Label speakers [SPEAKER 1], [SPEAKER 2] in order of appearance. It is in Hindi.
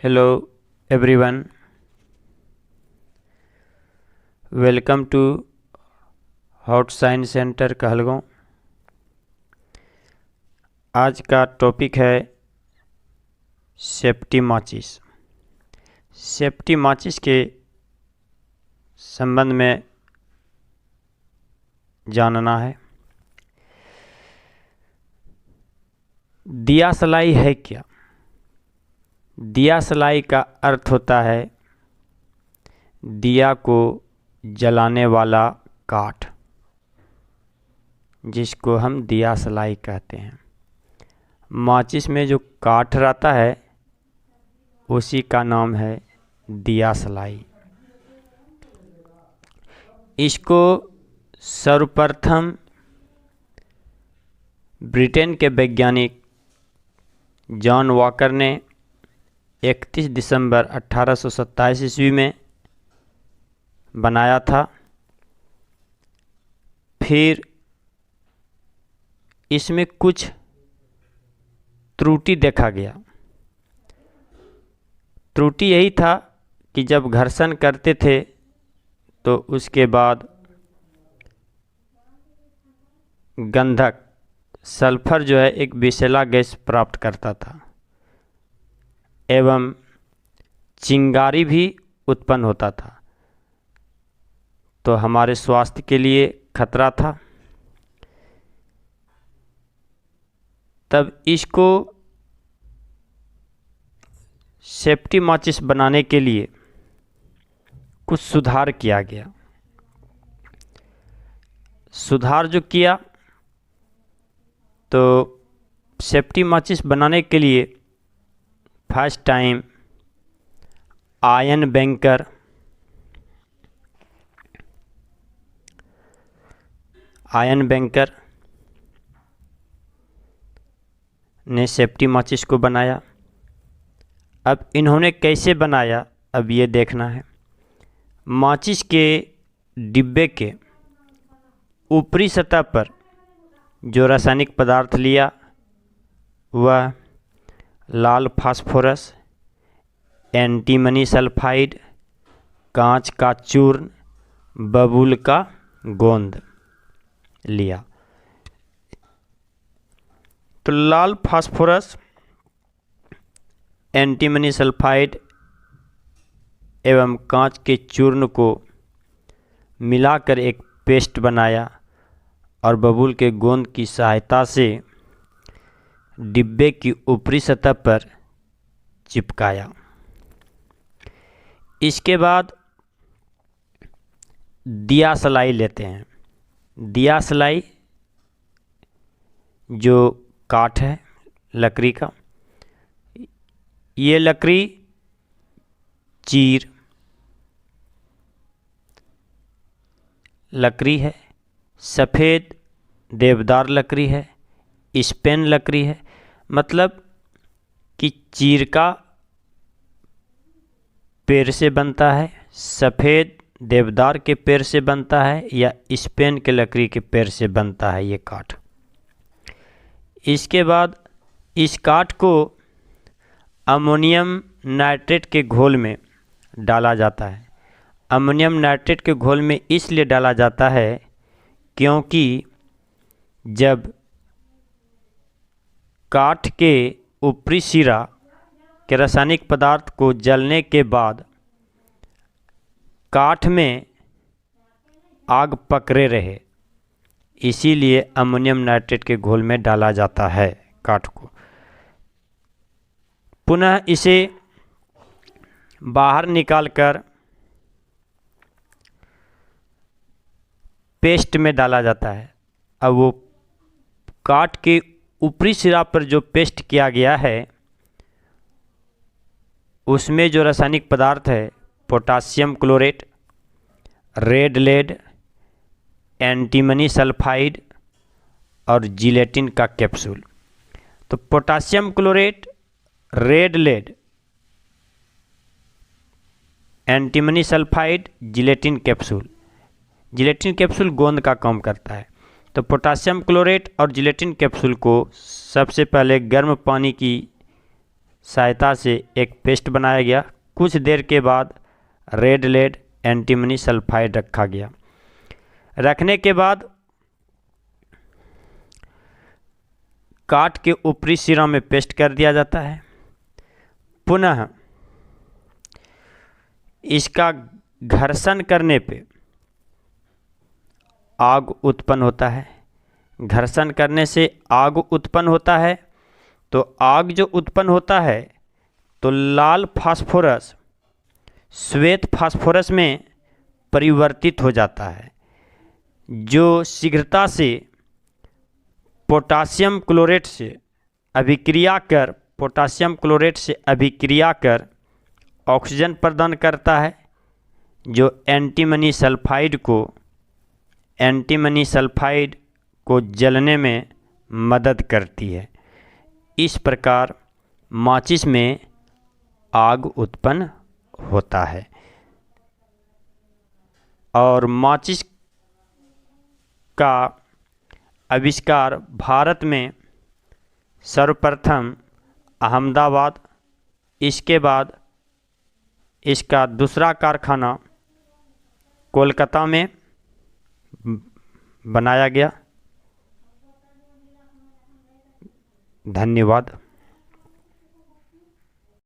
[SPEAKER 1] Hello everyone, welcome to hot science centre Kahalgaon. आज का टॉपिक है सेफ्टी माचिस। सेफ्टी माचिस के संबंध में जानना है। दिया सलाई है क्या? दिया सलाई का अर्थ होता है दिया को जलाने वाला काठ, जिसको हम दिया सलाई कहते हैं। माचिस में जो काठ रहता है उसी का नाम है दिया सलाई। इसको सर्वप्रथम ब्रिटेन के वैज्ञानिक जॉन वॉकर ने 31 दिसंबर 1827 ईस्वी में बनाया था। फिर इसमें कुछ त्रुटि देखा गया। त्रुटि यही था कि जब घर्षण करते थे तो उसके बाद गंधक सल्फर जो है एक विषैला गैस प्राप्त करता था एवं चिंगारी भी उत्पन्न होता था, तो हमारे स्वास्थ्य के लिए खतरा था। तब इसको सेफ्टी माचिस बनाने के लिए कुछ सुधार किया गया। सुधार जो किया तो सेफ्टी माचिस बनाने के लिए फर्स्ट टाइम आयन बैंकर ने सेफ्टी माचिस को बनाया। अब इन्होंने कैसे बनाया, अब ये देखना है। माचिस के डिब्बे के ऊपरी सतह पर जो रासायनिक पदार्थ लिया वह लाल फास्फोरस, एंटीमनी सल्फाइड, कांच का चूर्ण, बबूल का गोंद लिया। तो लाल फास्फोरस, एंटीमनी सल्फाइड एवं कांच के चूर्ण को मिलाकर एक पेस्ट बनाया और बबूल के गोंद की सहायता से डिब्बे की ऊपरी सतह पर चिपकाया। इसके बाद दिया सलाई लेते हैं। दिया सलाई जो काठ है लकड़ी का, ये लकड़ी चीर लकड़ी है, सफ़ेद देवदार लकड़ी है, स्पेन लकड़ी है। मतलब कि चीर का पेड़ से बनता है, सफ़ेद देवदार के पेड़ से बनता है या स्पेन के लकड़ी के पेड़ से बनता है ये काठ। इसके बाद इस काठ को अमोनियम नाइट्रेट के घोल में डाला जाता है। अमोनियम नाइट्रेट के घोल में इसलिए डाला जाता है क्योंकि जब काठ के ऊपरी सिरा के रासायनिक पदार्थ को जलने के बाद काठ में आग पकड़े रहे, इसीलिए अमोनियम नाइट्रेट के घोल में डाला जाता है काठ को। पुनः इसे बाहर निकालकर पेस्ट में डाला जाता है। अब वो काठ के ऊपरी सिरा पर जो पेस्ट किया गया है उसमें जो रासायनिक पदार्थ है potassium chlorate, red lead, antimony sulphide और जिलेटिन का कैप्सूल। तो potassium chlorate, red lead, antimony sulphide, gelatin capsule. Gelatin capsule गोंद का काम करता है। तो पोटासियम क्लोरेट और जिलेटिन कैप्सूल को सबसे पहले गर्म पानी की सहायता से एक पेस्ट बनाया गया। कुछ देर के बाद रेड लेड एंटीमनी सल्फाइड रखा गया। रखने के बाद काट के ऊपरी सिरा में पेस्ट कर दिया जाता है। पुनः इसका घर्षण करने पे आग उत्पन्न होता है। घर्षण करने से आग उत्पन्न होता है। तो आग जो उत्पन्न होता है तो लाल फास्फोरस श्वेत फास्फोरस में परिवर्तित हो जाता है, जो शीघ्रता से पोटासियम क्लोरेट से अभिक्रिया कर ऑक्सीजन प्रदान करता है, जो एंटीमनी सल्फाइड को जलने में मदद करती है। इस प्रकार माचिस में आग उत्पन्न होता है। और माचिस का आविष्कार भारत में सर्वप्रथम अहमदाबाद, इसके बाद इसका दूसरा कारखाना कोलकाता में बनाया गया। धन्यवाद।